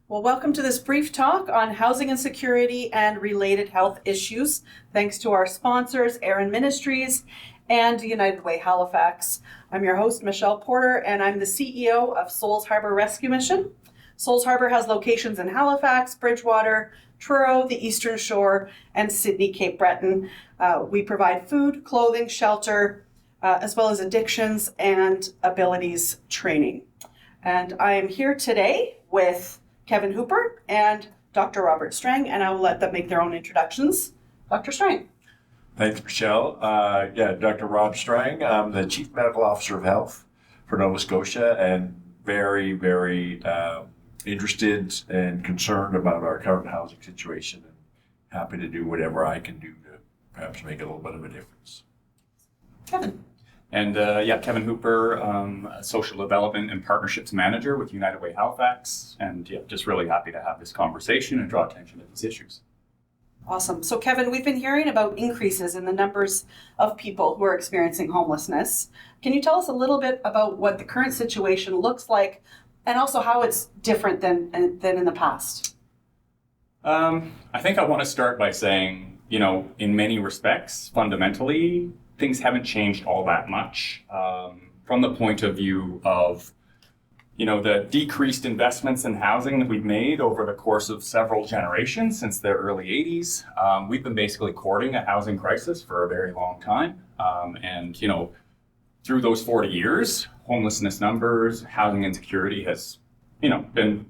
Well, welcome to this brief talk on housing insecurity and related health issues. Thanks to our sponsors, Ministries and United Way Halifax. I'm your host, Michelle Porter, and I'm the CEO of Souls Harbour Rescue Mission. Souls Harbour has locations in Halifax, Bridgewater, Truro, the Eastern Shore, and Sydney, Cape Breton. We provide food, clothing, shelter, as well as addictions and abilities training. And I am here today with Kevin Hooper and Dr. Robert Strang, and I will let them make their own introductions. Dr. Strang. Thanks, Michelle. Dr. Rob Strang. I'm the Chief Medical Officer of Health for Nova Scotia and very, very interested and concerned about our current housing situation and happy to do whatever I can do to perhaps make a little bit of a difference. Kevin. And Kevin Hooper, Social Development and Partnerships Manager with United Way Halifax. And just really happy to have this conversation and draw attention to these issues. Awesome. So Kevin, we've been hearing about increases in the numbers of people who are experiencing homelessness. Can you tell us a little bit about what the current situation looks like and also how it's different than in the past? I think I want to start by saying, in many respects, fundamentally, things haven't changed all that much from the point of view of, the decreased investments in housing that we've made over the course of several generations since the early 80s. We've been basically courting a housing crisis for a very long time. Through those 40 years, homelessness numbers, housing insecurity has, been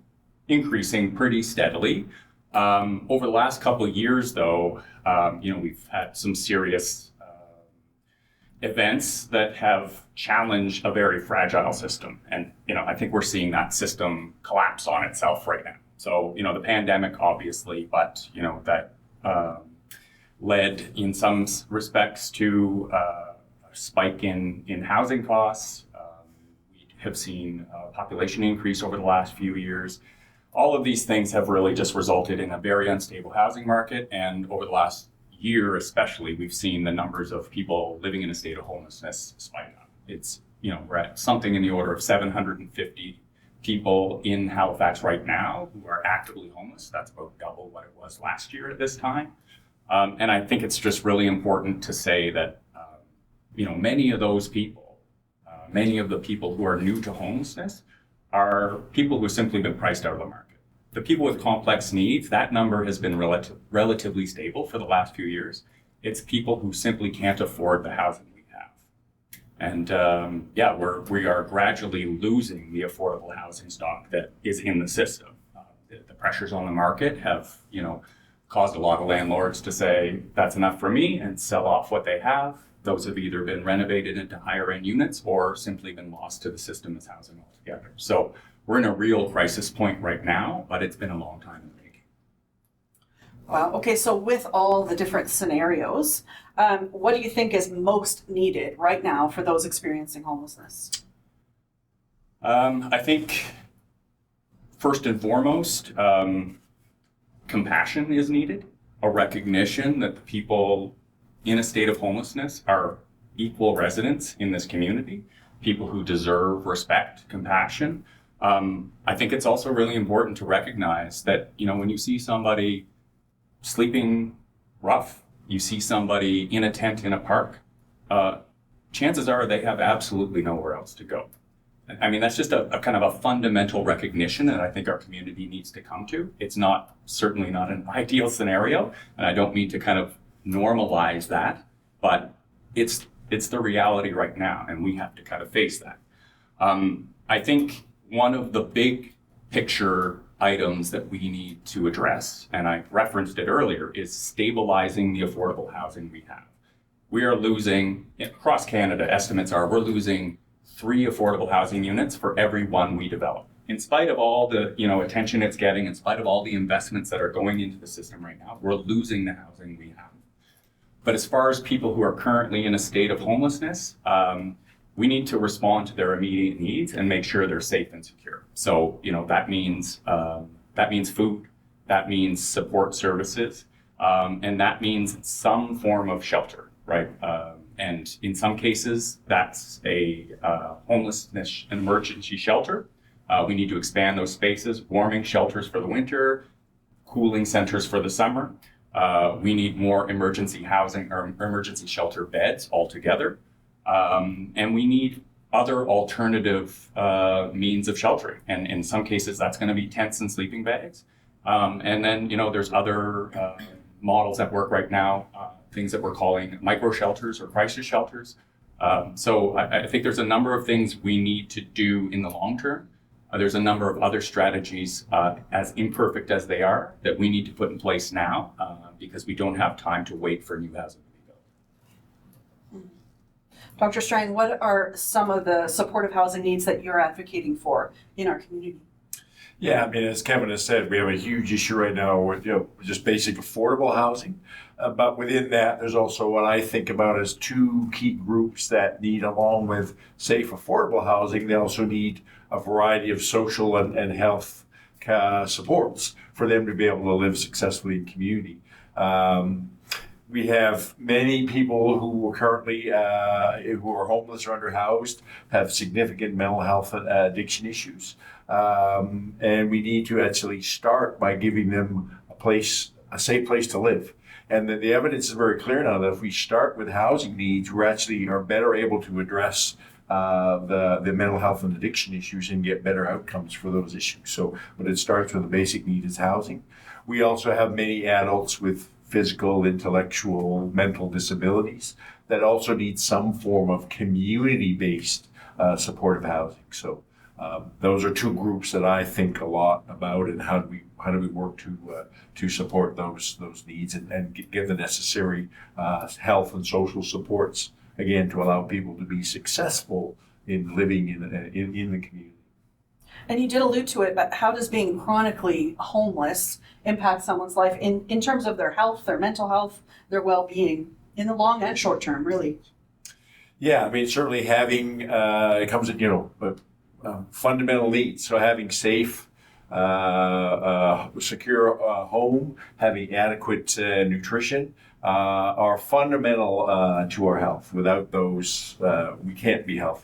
increasing pretty steadily. Over the last couple of years, though, we've had some serious events that have challenged a very fragile system. And, I think we're seeing that system collapse on itself right now. So, the pandemic, obviously, but, that led in some respects to a spike in housing costs. We have seen a population increase over the last few years. All of these things have really just resulted in a very unstable housing market. And over the last year especially, we've seen the numbers of people living in a state of homelessness spike up. It's, we're at something in the order of 750 people in Halifax right now who are actively homeless. That's about double what it was last year at this time. And I think it's just really important to say that, many of those people, many of the people who are new to homelessness are people who have simply been priced out of the market. The people with complex needs, that number has been relatively stable for the last few years. It's people who simply can't afford the housing we have. And we are gradually losing the affordable housing stock that is in the system. The pressures on the market have, caused a lot of landlords to say, that's enough for me, and sell off what they have. Those have either been renovated into higher end units or simply been lost to the system as housing altogether. So we're in a real crisis point right now, but it's been a long time in the making. Wow. Okay, so with all the different scenarios, what do you think is most needed right now for those experiencing homelessness? I think first and foremost, compassion is needed, a recognition that the people in a state of homelessness are equal residents in this community, people who deserve respect, compassion. I think it's also really important to recognize that, when you see somebody sleeping rough, you see somebody in a tent in a park, chances are they have absolutely nowhere else to go. I mean, that's just a kind of a fundamental recognition that I think our community needs to come to. It's certainly not an ideal scenario, and I don't mean to kind of normalize that, but it's the reality right now, and we have to kind of face that. I think one of the big picture items that we need to address, and I referenced it earlier, is stabilizing the affordable housing we have. We are losing, across Canada, estimates are we're losing 3 affordable housing units for every one we develop. In spite of all the attention it's getting, in spite of all the investments that are going into the system right now, we're losing the housing we have. But as far as people who are currently in a state of homelessness, we need to respond to their immediate needs and make sure they're safe and secure. So, that means food, that means support services, and that means some form of shelter, right? And in some cases, that's a homelessness emergency shelter. We need to expand those spaces, warming shelters for the winter, cooling centers for the summer. We need more emergency housing or emergency shelter beds altogether. And we need other alternative means of sheltering. And in some cases, that's going to be tents and sleeping bags. And then, there's other models at work right now, things that we're calling micro shelters or crisis shelters. So I think there's a number of things we need to do in the long term. There's a number of other strategies, as imperfect as they are, that we need to put in place now because we don't have time to wait for new housing to be built. Dr. Strang, what are some of the supportive housing needs that you're advocating for in our community? Yeah, I mean, as Kevin has said, we have a huge issue right now with just basic affordable housing. But within that, there's also what I think about as two key groups that need, along with safe, affordable housing, they also need a variety of social and health supports for them to be able to live successfully in community. We have many people who are currently who are homeless or underhoused, have significant mental health and addiction issues. And we need to actually start by giving them a safe place to live. And the evidence is very clear now that if we start with housing needs, we actually are better able to address the mental health and addiction issues and get better outcomes for those issues. So, but it starts with the basic need is housing. We also have many adults with physical, intellectual, mental disabilities that also need some form of community-based supportive housing. So those are two groups that I think a lot about, and how do we work to support those needs and give the necessary health and social supports, again, to allow people to be successful in living in the community. And you did allude to it, but how does being chronically homeless impact someone's life in terms of their health, their mental health, their well-being, in the long and short term, really? Yeah, I mean, certainly having, it comes in, fundamental needs. So having safe, secure home, having adequate nutrition are fundamental to our health. Without those, we can't be healthy.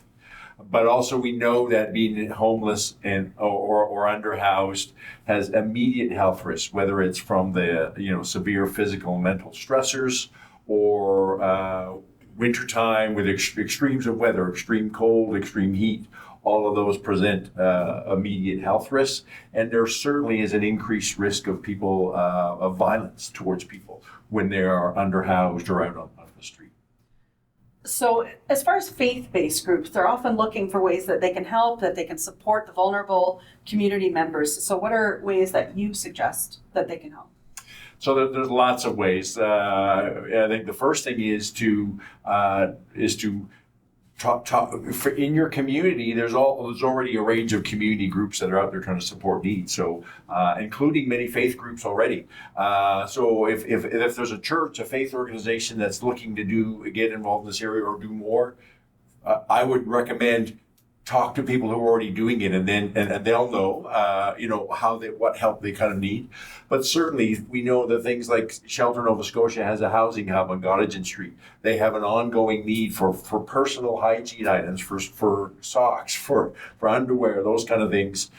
But also we know that being homeless or underhoused has immediate health risks, whether it's from the severe physical and mental stressors, or wintertime with extremes of weather, extreme cold, extreme heat. All of those present immediate health risks, and there certainly is an increased risk of people of violence towards people when they are underhoused or out on the street. So as far as faith-based groups, they're often looking for ways that they can help, that they can support the vulnerable community members. So what are ways that you suggest that they can help? So there's lots of ways. I think the first thing is to talk in your community. There's already a range of community groups that are out there trying to support needs. So including many faith groups already. So if there's a church, a faith organization that's looking to get involved in this area or do more, I would recommend talk to people who are already doing it, and they'll know what help they kind of need. But certainly we know that things like Shelter Nova Scotia has a housing hub on Gottingen Street. They have an ongoing need for personal hygiene items, for socks, for underwear, those kind of things.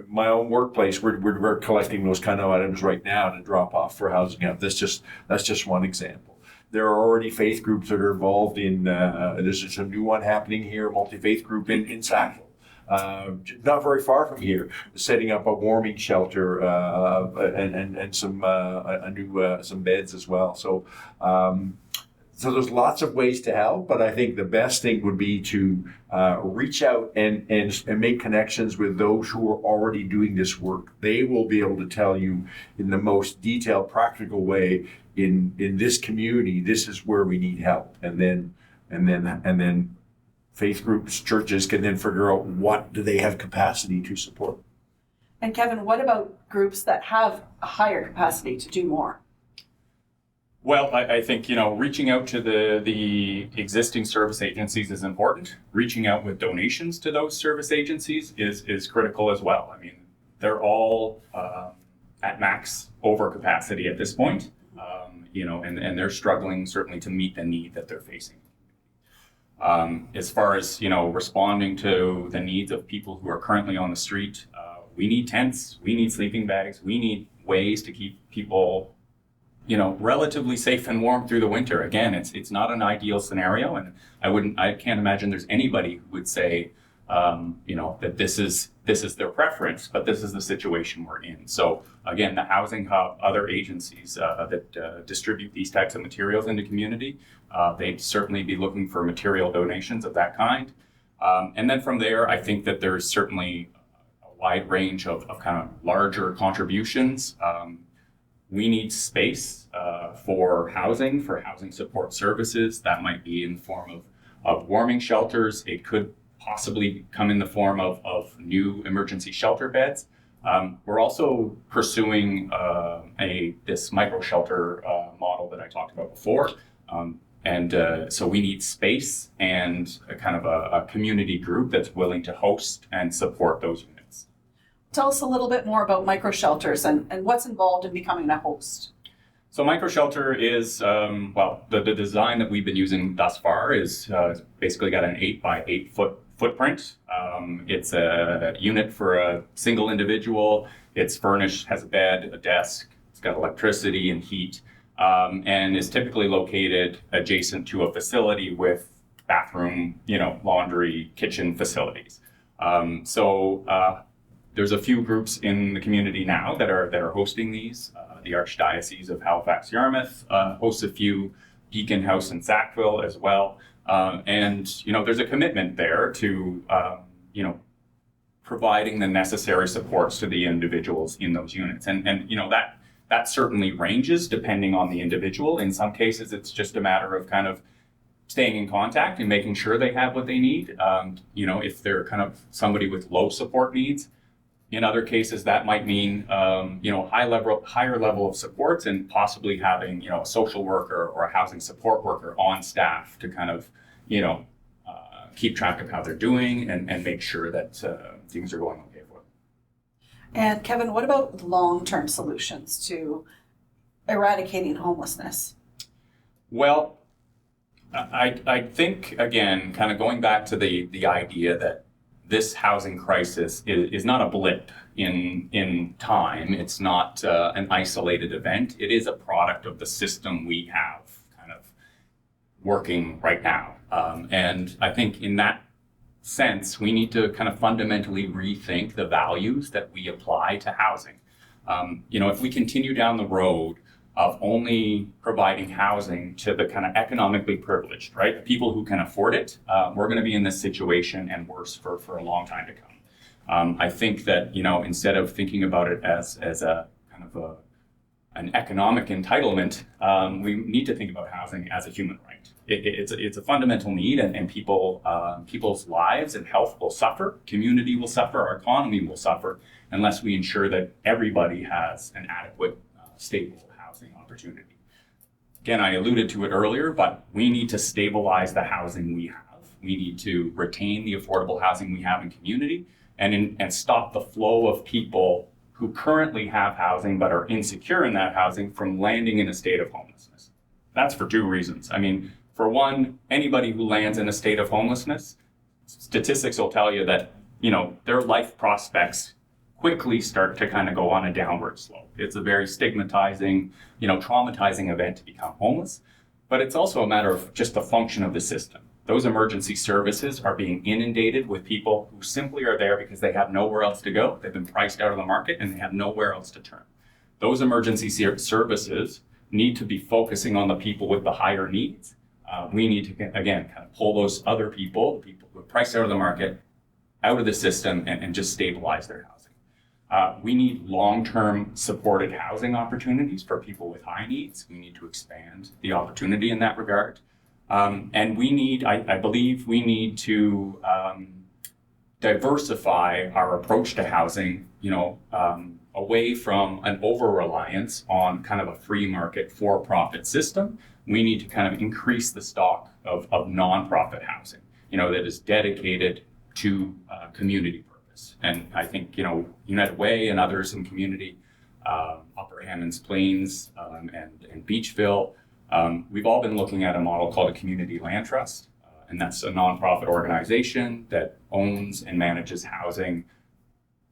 My own workplace, we're collecting those kind of items right now to drop off for housing hub. That's just one example. There are already faith groups that are involved in, there's just a new one happening here, a multi-faith group in Sackville, not very far from here, setting up a warming shelter and some some beds as well. So there's lots of ways to help, but I think the best thing would be to reach out and make connections with those who are already doing this work. They will be able to tell you in the most detailed, practical way, in this community, this is where we need help. And then faith groups, churches can then figure out what do they have capacity to support. And Kevin, what about groups that have a higher capacity to do more? Well, I think, reaching out to the existing service agencies is important. Reaching out with donations to those service agencies is critical as well. I mean, they're all at max overcapacity at this point, and they're struggling certainly to meet the need that they're facing. As far as, responding to the needs of people who are currently on the street, we need tents, we need sleeping bags, we need ways to keep people, relatively safe and warm through the winter. Again, it's not an ideal scenario, and I can't imagine there's anybody who would say, that this is their preference, but this is the situation we're in. So again, the Housing Hub, other agencies that distribute these types of materials in the community, they'd certainly be looking for material donations of that kind. And then from there, I think that there's certainly a wide range of kind of larger contributions. We need space for housing support services. That might be in the form of warming shelters. It could possibly come in the form of new emergency shelter beds. We're also pursuing this micro shelter model that I talked about before. So we need space and a kind of a community group that's willing to host and support those units. Tell us a little bit more about micro shelters and what's involved in becoming a host. So micro shelter is, the design that we've been using thus far is basically got an 8 by 8 foot footprint. It's a unit for a single individual. It's furnished, has a bed, a desk, it's got electricity and heat, and is typically located adjacent to a facility with bathroom, laundry, kitchen facilities. There's a few groups in the community now that are hosting these. The Archdiocese of Halifax Yarmouth hosts a few, Beacon House in Sackville as well. There's a commitment there to, providing the necessary supports to the individuals in those units. That certainly ranges depending on the individual. In some cases, it's just a matter of kind of staying in contact and making sure they have what they need. If they're kind of somebody with low support needs. In other cases, that might mean, higher level of supports and possibly having, a social worker or a housing support worker on staff to kind of, keep track of how they're doing and make sure that things are going okay for them. And Kevin, what about long-term solutions to eradicating homelessness? Well, I think, again, kind of going back to the idea that this housing crisis is not a blip in time. It's not an isolated event. It is a product of the system we have kind of working right now. And I think in that sense, we need to kind of fundamentally rethink the values that we apply to housing. If we continue down the road of only providing housing to the kind of economically privileged, right? The people who can afford it, we're going to be in this situation and worse for a long time to come. I think that, instead of thinking about it as a kind of an economic entitlement, we need to think about housing as a human right. It's a fundamental need, and people's lives and health will suffer, community will suffer, our economy will suffer, unless we ensure that everybody has an adequate, stable housing opportunity. Again, I alluded to it earlier, but we need to stabilize the housing we have. We need to retain the affordable housing we have in community and stop the flow of people who currently have housing but are insecure in that housing from landing in a state of homelessness. That's for two reasons. I mean, for one, anybody who lands in a state of homelessness, statistics will tell you that, their life prospects quickly start to kind of go on a downward slope. It's a very stigmatizing, traumatizing event to become homeless, but it's also a matter of just the function of the system. Those emergency services are being inundated with people who simply are there because they have nowhere else to go. They've been priced out of the market and they have nowhere else to turn. Those emergency services need to be focusing on the people with the higher needs. We need to, again, kind of pull those other people, the people who are priced out of the market, out of the system and just stabilize their housing. We need long-term supported housing opportunities for people with high needs. We need to expand the opportunity in that regard. And we need, I believe we need to diversify our approach to housing, away from an over-reliance on kind of a free market for-profit system. We need to kind of increase the stock of nonprofit housing, that is dedicated to community purpose. And I think, United Way and others in community, Upper Hammonds Plains and Beachville, we've all been looking at a model called a community land trust. and that's a nonprofit organization that owns and manages housing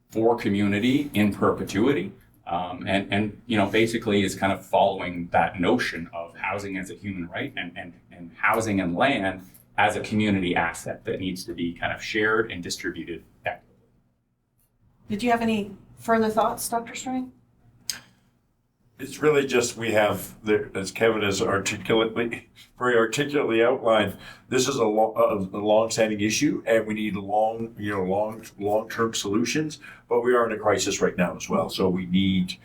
for community in perpetuity. And basically is kind of following that notion of housing as a human right and housing and land as a community asset that needs to be kind of shared and distributed equitably. Did you have any further thoughts, Dr. Strang? It's really just we have, as Kevin has very articulately outlined, this is a long-standing issue, and we need long-term solutions. But we are in a crisis right now as well, so we need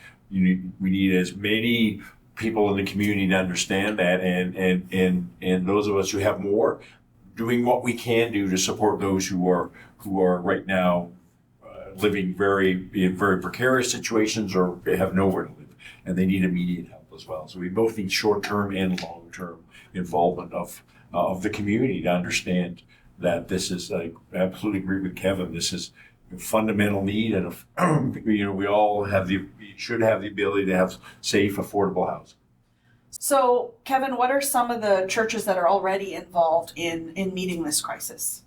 as many people in the community to understand that, and those of us who have more, doing what we can do to support those who are right now living in very precarious situations or have nowhere to live. And they need immediate help as well. So we both need short-term and long-term involvement of the community to understand that this is, I absolutely agree with Kevin, this is a fundamental need, and we all should have the ability to have safe, affordable housing. So, Kevin, what are some of the churches that are already involved in meeting this crisis?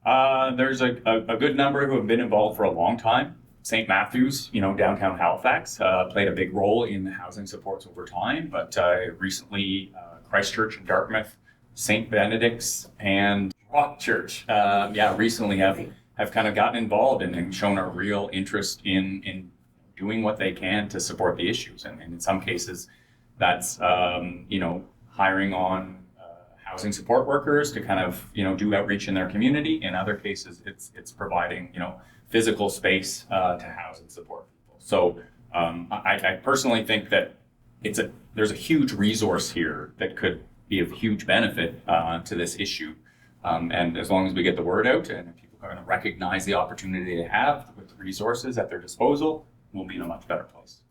There's a good number who have been involved for a long time. St. Matthew's, downtown Halifax, played a big role in the housing supports over time, but recently Christchurch and Dartmouth, St. Benedict's, and Rock Church, recently have kind of gotten involved and shown a real interest in doing what they can to support the issues. And in some cases, that's, hiring on housing support workers to kind of, do outreach in their community. In other cases, it's providing, physical space to house and support people. So I personally think that there's a huge resource here that could be of huge benefit to this issue. And as long as we get the word out and people are going to recognize the opportunity they have with the resources at their disposal, we'll be in a much better place.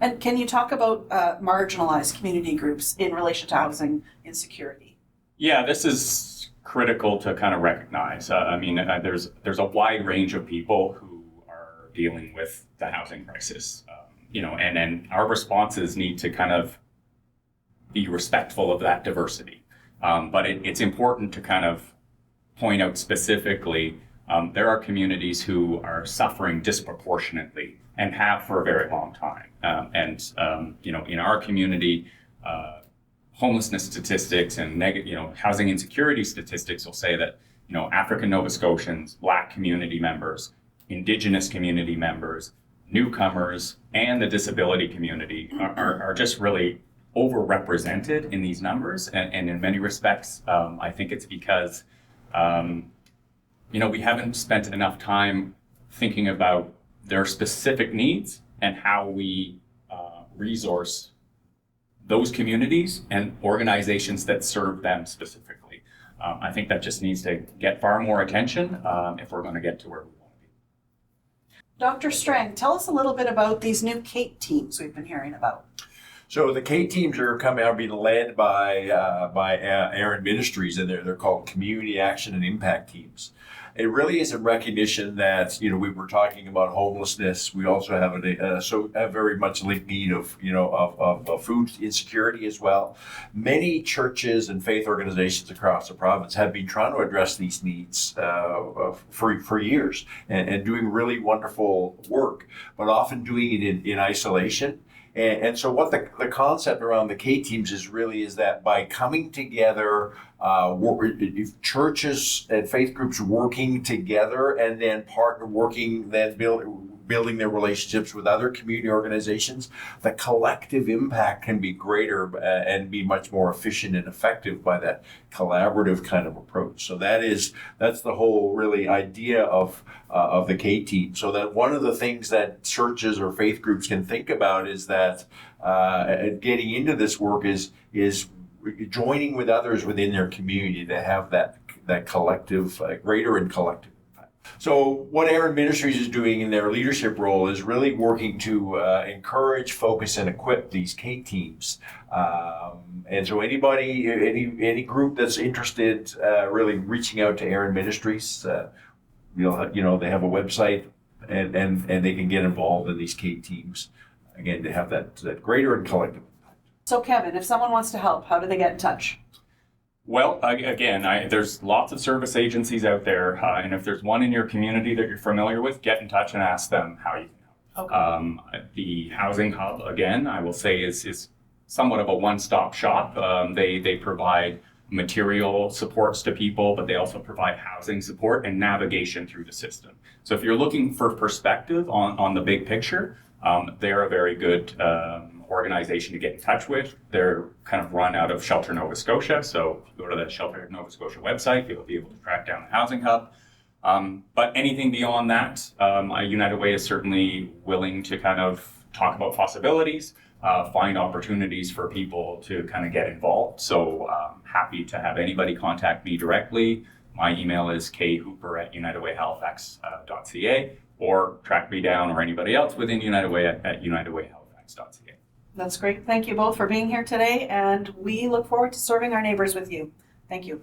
And can you talk about marginalized community groups in relation to housing insecurity? Yeah, this is critical to kind of recognize. There's a wide range of people who are dealing with the housing crisis, and then our responses need to kind of be respectful of that diversity. But it's important to kind of point out specifically, there are communities who are suffering disproportionately and have for a very long time. In our community, homelessness statistics and housing insecurity statistics will say that African Nova Scotians, Black community members, Indigenous community members, newcomers, and the disability community are just really overrepresented in these numbers. And in many respects, I think it's because we haven't spent enough time thinking about their specific needs and how we resource those communities and organizations that serve them specifically. I think that just needs to get far more attention if we're going to get to where we want to be. Dr. Strang, tell us a little bit about these new CAPE teams we've been hearing about. So the CAPE teams are being led by Aaron Ministries, and they're called Community Action and Impact Teams. It really is a recognition that we were talking about homelessness. We also have a very much linked need of food insecurity as well. Many churches and faith organizations across the province have been trying to address these needs for years and doing really wonderful work, but often doing it in isolation. And so what the concept around the K teams is that by coming together, churches and faith groups working together, and then building their relationships with other community organizations, the collective impact can be greater and be much more efficient and effective by that collaborative kind of approach. So that's the whole really idea of the K team. So that one of the things that churches or faith groups can think about is that getting into this work is joining with others within their community to have that collective, greater and collective impact. So what Aaron Ministries is doing in their leadership role is really working to encourage, focus, and equip these K teams. And so any group that's interested, really reaching out to Aaron Ministries, they have a website and they can get involved in these K teams, again, to have that greater and collective. So Kevin, if someone wants to help, how do they get in touch? Well, again, there's lots of service agencies out there, and if there's one in your community that you're familiar with, get in touch and ask them how you can help. Okay. The Housing Hub, again, I will say is somewhat of a one-stop shop. They provide material supports to people, but they also provide housing support and navigation through the system. So if you're looking for perspective on the big picture, they're a very good organization to get in touch with. They're kind of run out of Shelter, Nova Scotia. So if you go to the Shelter Nova Scotia website, you'll be able to track down the Housing Hub. But anything beyond that, United Way is certainly willing to kind of talk about possibilities, find opportunities for people to kind of get involved. So happy to have anybody contact me directly. My email is khooper@unitedwayhalifax.ca, or track me down or anybody else within United Way at unitedwayhalifax.ca. That's great. Thank you both for being here today, and we look forward to serving our neighbors with you. Thank you.